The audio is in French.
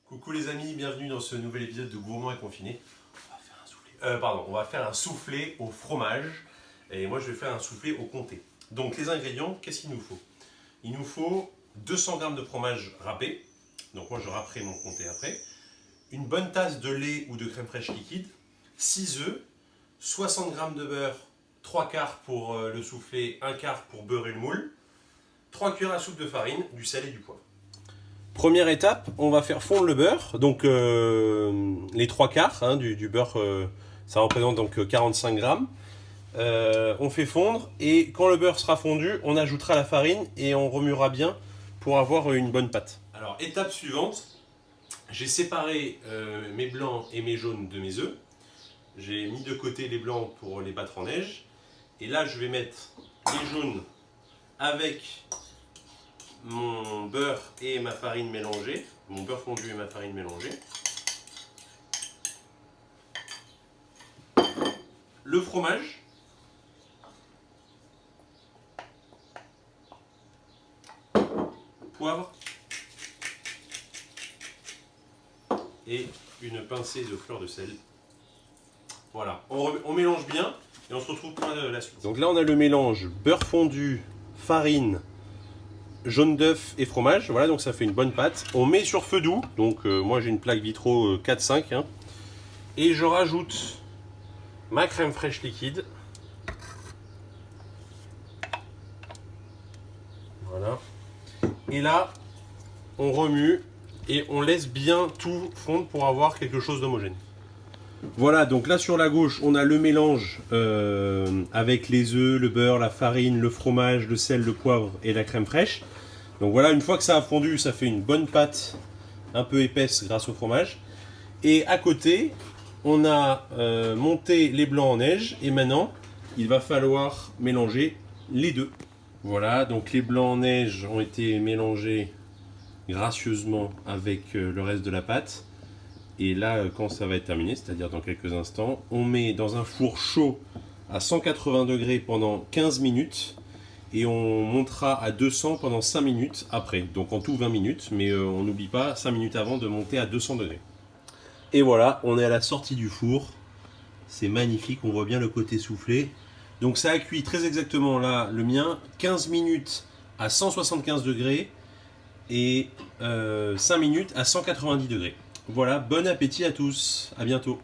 Coucou les amis, bienvenue dans ce nouvel épisode de Gourmand et Confiné. On va faire un soufflé au fromage. Et moi je vais faire un soufflé au comté. Donc les ingrédients, qu'est-ce qu'il nous faut? Il nous faut 200 g de fromage râpé. Donc moi je râperai mon comté après. Une bonne tasse de lait ou de crème fraîche liquide. 6 œufs. 60 g de beurre. 3 quarts pour le soufflé, 1 quart pour beurrer le moule. 3 cuillères à soupe de farine, du sel et du poivre. Première étape, on va faire fondre le beurre, donc les 3 quarts du beurre, ça représente donc 45 grammes. On fait fondre et quand le beurre sera fondu, on ajoutera la farine et on remuera bien pour avoir une bonne pâte. Alors étape suivante, j'ai séparé mes blancs et mes jaunes de mes œufs. J'ai mis de côté les blancs pour les battre en neige. Et là je vais mettre les jaunes avec mon beurre et ma farine mélangée, mon beurre fondu et ma farine mélangée. Le fromage. Poivre. Et une pincée de fleur de sel. Voilà, on mélange bien et on se retrouve pour la suite. Donc là on a le mélange beurre fondu, farine, jaune d'œuf et fromage, voilà, donc ça fait une bonne pâte. On met sur feu doux, donc moi j'ai une plaque vitro 4-5, et je rajoute ma crème fraîche liquide. Voilà. Et là, on remue et on laisse bien tout fondre pour avoir quelque chose d'homogène. Voilà, donc là sur la gauche, on a le mélange avec les œufs, le beurre, la farine, le fromage, le sel, le poivre et la crème fraîche. Donc voilà, une fois que ça a fondu, ça fait une bonne pâte un peu épaisse grâce au fromage. Et à côté, on a monté les blancs en neige et maintenant, il va falloir mélanger les deux. Voilà, donc les blancs en neige ont été mélangés gracieusement avec le reste de la pâte. Et là, quand ça va être terminé, c'est-à-dire dans quelques instants, on met dans un four chaud à 180 degrés pendant 15 minutes et on montera à 200 pendant 5 minutes après. Donc en tout 20 minutes, mais on n'oublie pas 5 minutes avant de monter à 200 degrés. Et voilà, on est à la sortie du four. C'est magnifique, on voit bien le côté soufflé. Donc ça a cuit très exactement là, le mien, 15 minutes à 175 degrés et 5 minutes à 190 degrés. Voilà, bon appétit à tous, à bientôt.